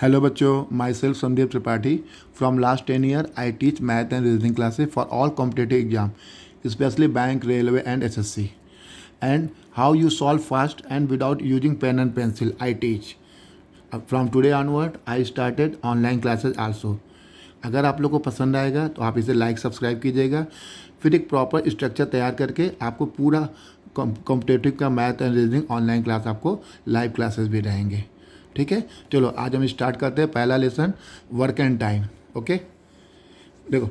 Hello बच्चों, myself Sandeep Tripathi. From last 10 years, I teach math and reasoning classes for all competitive exam, especially bank, railway and SSC. And how you solve fast and without using pen and pencil, I teach. From today onward, I started online classes also. अगर आप लोग को पसंद आएगा तो आप इसे like subscribe कीजिएगा। फिर एक प्रॉपर स्ट्रक्चर तैयार करके आपको पूरा कॉम्पिटेटिव का math and reasoning online class आपको लाइव क्लासेस भी रहेंगे। ठीक है, चलो आज हम स्टार्ट करते हैं पहला lesson, work and time. Okay, देखो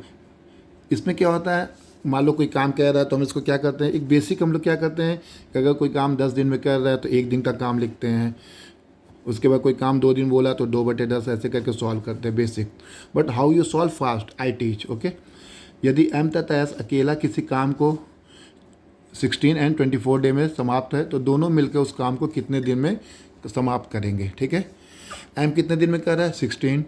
इसमें क्या होता है, मान लो कोई काम कह रहा है तो हम इसको क्या करते हैं, एक बेसिक हम लोग क्या करते हैं कि अगर कोई काम 10 दिन में कर रहा है तो 1 दिन का काम लिखते हैं। उसके बाद कोई काम 2 दिन बोला तो 2/10 ऐसे करके सॉल्व करते हैं basic. But how you solve fast I teach. Okay, यदि एम तथा एस अकेला किसी काम को 16 एंड 24 डे में समाप्त है तो दोनों मिलकर उस काम को कितने दिन में समाप्त करेंगे। ठीक है, एम कितने दिन में कर रहा है 16,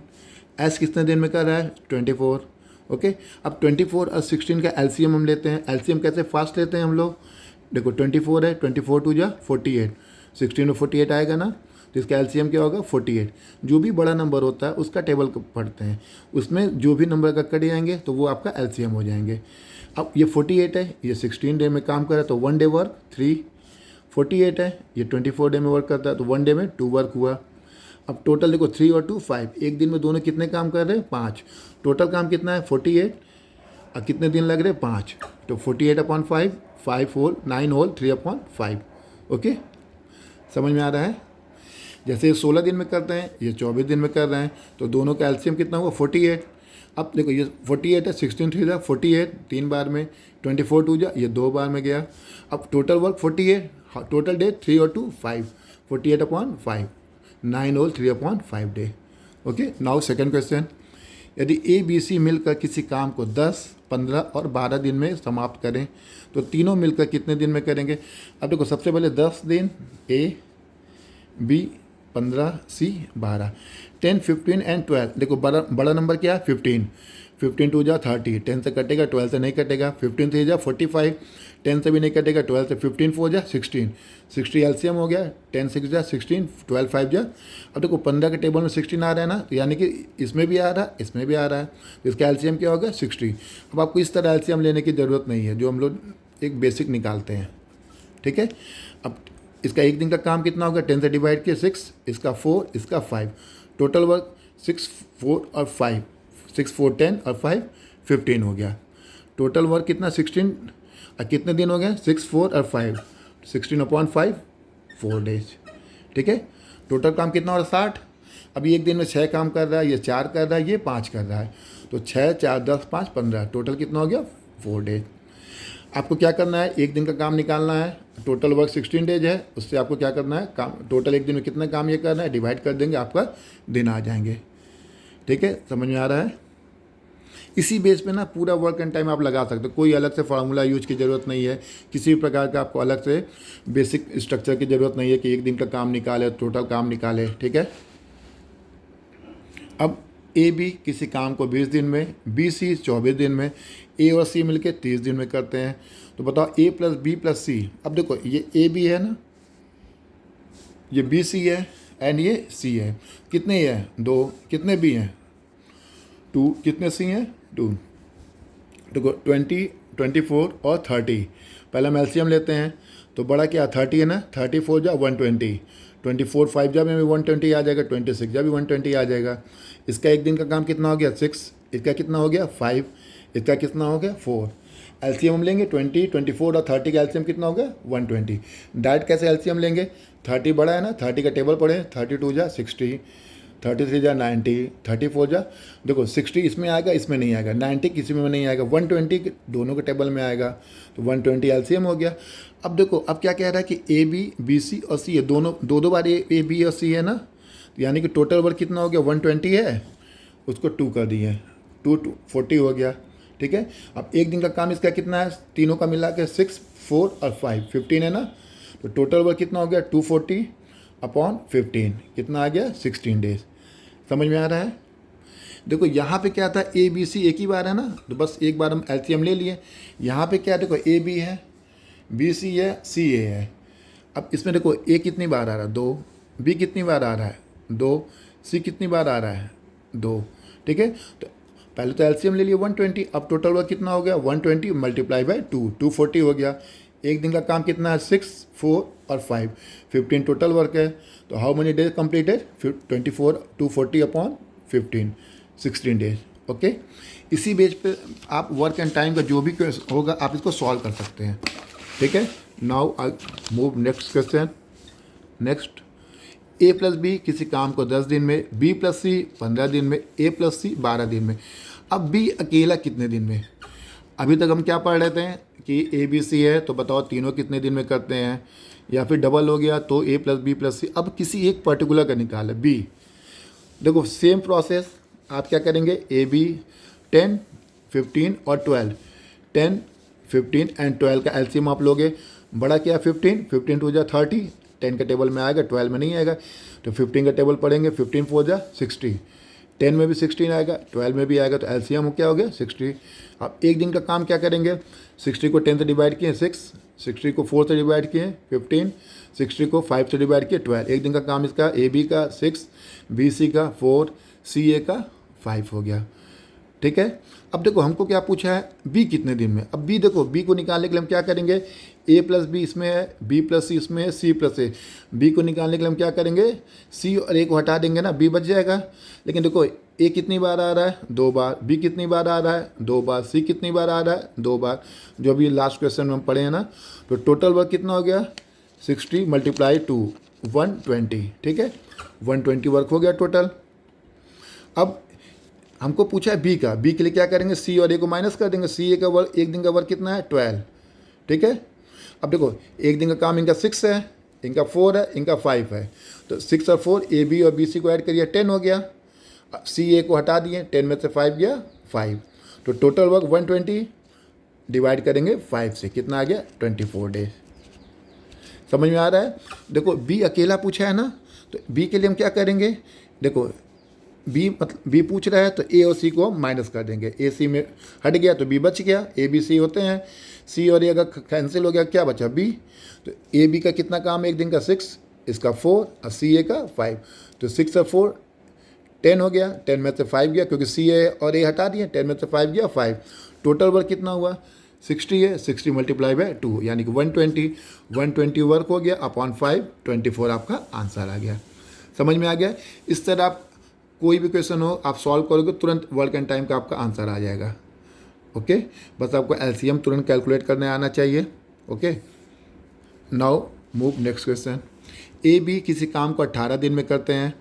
एस कितने दिन में कर रहा है 24। ओके, अब 24 और 16 का एलसीएम हम लेते हैं। एलसीएम कैसे फास्ट लेते हैं हम लोग, देखो 24 है, 24 टू जा 48, 16 में 48 आएगा ना, तो इसका एलसीएम क्या होगा 48। जो भी बड़ा नंबर होता है उसका टेबल पढ़ते हैं, उसमें जो भी नंबर का कट जाएंगे तो वो आपका एलसीएम हो जाएंगे। अब ये 48 है, ये 16 डे में काम कर रहा है तो 1 डे वर्क 3, 48 है, ये 24 डे में वर्क करता है तो 1 डे में 2 वर्क हुआ। अब टोटल देखो 3 और 2 5, एक दिन में दोनों कितने काम कर रहे हैं 5, टोटल काम कितना है 48 और कितने दिन लग रहे हैं 5, तो 48/5, 5 होल 9 होल 3/5। ओके, समझ में आ रहा है। जैसे ये 16 दिन में करते हैं, ये 24 दिन में कर रहे हैं, तो दोनों का एलसीएम कितना हुआ 48। अब देखो ये 48 है, 16 3 जा 48 3 बार में, 24 2 जा ये 2 बार में गया। अब टोटल वर्क 48, टोटल डे 3 और 2 5, 48/5, 9 whole 3/5 day. Okay, now second question, यदि ए बी सी मिलकर किसी काम को 10, 15 और 12 दिन में समाप्त करें तो तीनों मिलकर कितने दिन में करेंगे। अब देखो सबसे पहले 10 दिन ए, बी 15, सी 12, 10, 15 एंड 12। देखो बड़ा नंबर क्या है 15, 15 टू जा 30, 10 से कटेगा 12 से नहीं कटेगा, 15 3 जा 45, 10 से भी नहीं कटेगा 12 से, 15 4 जा 16, 60 एलसीएम हो गया, 10 6 जा 16, 12 5 जा। अब देखो 15 के टेबल में 16 आ रहा है ना, तो यानी कि इसमें भी आ रहा है इसमें भी आ रहा है, तो इसका एलसीएम क्या होगा 60। अब आपको इस तरह एलसीएम लेने की ज़रूरत नहीं है, जो हम लोग एक बेसिक निकालते हैं। ठीक है, अब इसका एक दिन का काम कितना होगा, 10 से डिवाइड किया 6, इसका 4, इसका 5, टोटल वर्क 6 4 और 5, 6 4 10 और 5 15 हो गया। टोटल वर्क कितना 16 और कितने दिन हो गए 6 4 और 5, 16/5 4 डेज। ठीक है, टोटल काम कितना हो रहा है 60। अभी एक दिन में 6 काम कर रहा है, ये 4 कर रहा है, ये 5 कर रहा है, तो 6 4 10 5 15, टोटल कितना हो गया 4 डेज। आपको क्या करना है, एक दिन का काम निकालना है, टोटल वर्क 16 डेज है, उससे आपको क्या करना है, काम टोटल एक दिन में कितना काम ये करना है डिवाइड कर देंगे, आपका दिन आ जाएंगे। ठीक है, समझ में आ रहा है। इसी बेस पे ना पूरा वर्क एंड टाइम आप लगा सकते हो, कोई अलग से फार्मूला यूज की ज़रूरत नहीं है, किसी भी प्रकार का आपको अलग से बेसिक स्ट्रक्चर की ज़रूरत नहीं है कि एक दिन का काम निकाले टोटल काम निकाले। ठीक है, अब ए बी किसी काम को 20 दिन में, बी सी 24 दिन में, ए और सी मिलके 30 दिन में करते हैं, तो बताओ ए प्लस बी प्लस सी। अब देखो ये ए बी है ना, ये बी सी है एंड ये सी है, कितने ये हैं 2, कितने बी हैं 2, कितने सी हैं 2। देखो 20, 24 और 30, पहले हम एलसीएम लेते हैं, तो बड़ा क्या 30 है ना, 34 जा 120, 24 5 जा में 120 आ जाएगा, 26 जा भी 120 आ जाएगा। इसका एक दिन का काम कितना हो गया 6, इसका कितना हो गया 5, इसका कितना हो गया 4। एलसीएम हम लेंगे 20, 24 और 30 का एलसीएम कितना हो गया 120। डायरेक्ट कैसे एलसीएम लेंगे, 30 बड़ा है ना, 30 का टेबल पढ़े, 32 जा 60, 33 जा 90, 34 जा देखो 60 इसमें आएगा इसमें नहीं आएगा, 90 किसी में नहीं आएगा, 120 दोनों के टेबल में आएगा, तो 120 एलसीएम हो गया। अब देखो अब क्या कह रहा है कि ए बी बी सी और सी है, दोनों दो बार ए बी और सी है ना, तो यानी कि टोटल वर्क कितना हो गया 120 है, उसको 2 कर दिए, 2 40 हो गया। ठीक है, अब एक दिन का काम इसका कितना है, तीनों का मिला के 6 4 और 5 15 है ना, तो टोटल वर्क कितना हो गया 240/15, कितना आ गया 16 डेज। समझ में आ रहा है। देखो यहाँ पे क्या था, ए बी सी एक ही बार है ना, तो बस एक बार हम एलसीएम ले लिए। यहाँ पे क्या देखो ए बी है, बी सी है, सी ए है। अब इसमें देखो ए कितनी बार आ रहा है 2, बी कितनी बार आ रहा है 2, सी कितनी बार आ रहा है, 2। ठीक है, तो पहले तो एलसीएम ले लिए 120, अब टोटल वर्क कितना हो गया 120 मल्टीप्लाई बाय 2, 240 हो गया। एक दिन का काम कितना है 6, 4 और 5, 15 टोटल वर्क है। तो how many days completed 24, 240 upon 15, 16 days. Okay, इसी बेस पे आप वर्क एंड टाइम का जो भी होगा आप इसको सॉल्व कर सकते हैं। ठीक है, now I move next question. Next, A plus B किसी काम को 10 दिन में, बी प्लस सी 15 दिन में, ए प्लस सी 12 दिन में। अब बी अकेला कितने दिन में? अभी तक हम क्या पढ़ रहे थे कि ए बी सी है, तो बताओ तीनों कितने दिन में करते हैं, या फिर डबल हो गया तो ए प्लस बी प्लस सी। अब किसी एक पर्टिकुलर का निकाल है बी। देखो सेम प्रोसेस, आप क्या करेंगे, ए बी 10, 15 और 12, 10, 15 एंड 12 का एलसीएम आप लोगे। बड़ा क्या 15, 15 टू जा 30, 10 का टेबल में आएगा, 12 में नहीं आएगा, तो 15 का टेबल पढ़ेंगे, 15 4 जा 60, 10 में भी 16 आएगा, 12 में भी आएगा, तो एलसीएम क्या हो गया 60। अब एक दिन का काम क्या करेंगे, 60 को 10 से डिवाइड किए 6, 60 को 4 से डिवाइड किए 15, 60 को 5 से डिवाइड किए 12। एक दिन का काम इसका ए बी का 6, बी सी का 4, सी ए का 5 हो गया। ठीक है, अब देखो हमको क्या पूछा है, बी कितने दिन में। अब बी देखो, बी को निकालने के लिए हम क्या करेंगे, ए प्लस बी इसमें है, बी प्लस सी इसमें है, सी प्लस ए। बी को निकालने के लिए हम क्या करेंगे, सी और ए को हटा देंगे ना, बी बच जाएगा। लेकिन देखो ए कितनी बार आ रहा है 2 बार, बी कितनी बार आ रहा है 2 बार, सी कितनी बार आ रहा है 2 बार, जो अभी लास्ट क्वेश्चन में हम पढ़े हैं ना। तो टोटल वर्क कितना हो गया 60 मल्टीप्लाई 2, 120। ठीक है, 120 वर्क हो गया टोटल। अब हमको पूछा है बी का, बी के लिए क्या करेंगे, सी और ए को माइनस कर देंगे। सी ए का वर्क, एक दिन का वर्क कितना है 12। ठीक है, अब देखो एक दिन का काम इनका 6 है, इनका 4 है, इनका 5 है, तो 6 और 4 ए बी और बी सी को ऐड करिए 10 हो गया। सी ए को हटा दिए, 10 में से 5 गया 5, तो टोटल वर्क 120 डिवाइड करेंगे 5 से, कितना आ गया 24 डेज। समझ में आ रहा है। देखो बी अकेला पूछा है ना, तो बी के लिए हम क्या करेंगे, देखो बी मतलब बी पूछ रहा है तो ए और सी को माइनस कर देंगे, ए सी में हट गया तो बी बच गया, ए बी सी होते हैं, सी और ए अगर कैंसिल हो गया क्या बचा बी। तो ए बी का कितना काम है एक दिन का 6, इसका 4 और सी ए का 5, तो 6 और 4 10 हो गया, 10 में से 5 गया क्योंकि सी ए और ए हटा दिए, 10 में से 5 गया 5। टोटल वर्क कितना हुआ 60 है, 60 मल्टीप्लाई बाय 2 यानी कि 120 वर्क हो गया अपॉन 5, 24 आपका आंसर आ गया। समझ में आ गया। इस तरह आप कोई भी क्वेश्चन हो आप सॉल्व करोगे तुरंत वर्क एंड टाइम का आपका आंसर आ जाएगा। ओके, बस आपको एलसीएम तुरंत कैलकुलेट करने आना चाहिए। Okay, now move next question. A B किसी काम को 18 दिन में करते हैं,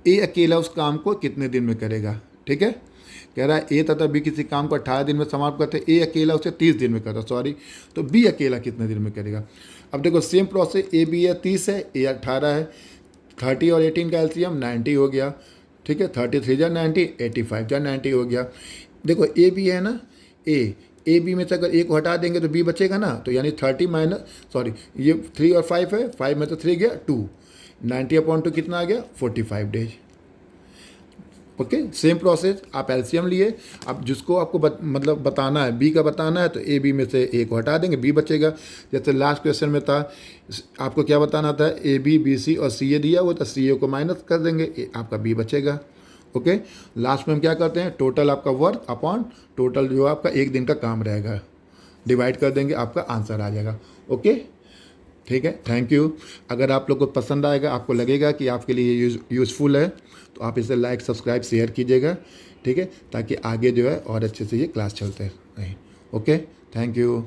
ए अकेला उस काम को कितने दिन में करेगा। ठीक है, कह रहा है ए तथा बी किसी काम को 18 दिन में समाप्त करते हैं, ए अकेला उसे 30 दिन में करता, सॉरी, तो बी अकेला कितने दिन में करेगा। अब देखो सेम प्रोसेस, ए बी है 30 है, ए 18 है, 30 और 18 का एलसीएम 90 हो गया। ठीक है, 33 जा 90, 85 जा 90 हो गया। देखो ए बी है ना, ए बी में से अगर ए को हटा देंगे तो बी बचेगा ना, तो यानी 30 माइनस, सॉरी ये 3 और 5 है, 5 में से 3 गया 2, 90 अपॉन 2 कितना आ गया 45 डेज। ओके, सेम प्रोसेस, आप एलसीएम लिए, अब जिसको आपको मतलब बताना है बी का बताना है तो ए बी में से ए को हटा देंगे, बी बचेगा। जैसे लास्ट क्वेश्चन में था, आपको क्या बताना था, ए बी बी सी और सी ए दिया हुआ था, सी ए को माइनस कर देंगे, आपका बी बचेगा। ओके, लास्ट में हम क्या करते हैं, टोटल आपका वर्क अपॉन टोटल जो आपका एक दिन का काम रहेगा डिवाइड कर देंगे, आपका आंसर आ जाएगा। ओके, ठीक है, थैंक यू। अगर आप लोग को पसंद आएगा, आपको लगेगा कि आपके लिए यूज़फुल है, तो आप इसे लाइक सब्सक्राइब शेयर कीजिएगा। ठीक है, ताकि आगे जो है और अच्छे से ये क्लास चलते रहें। Okay, thank you.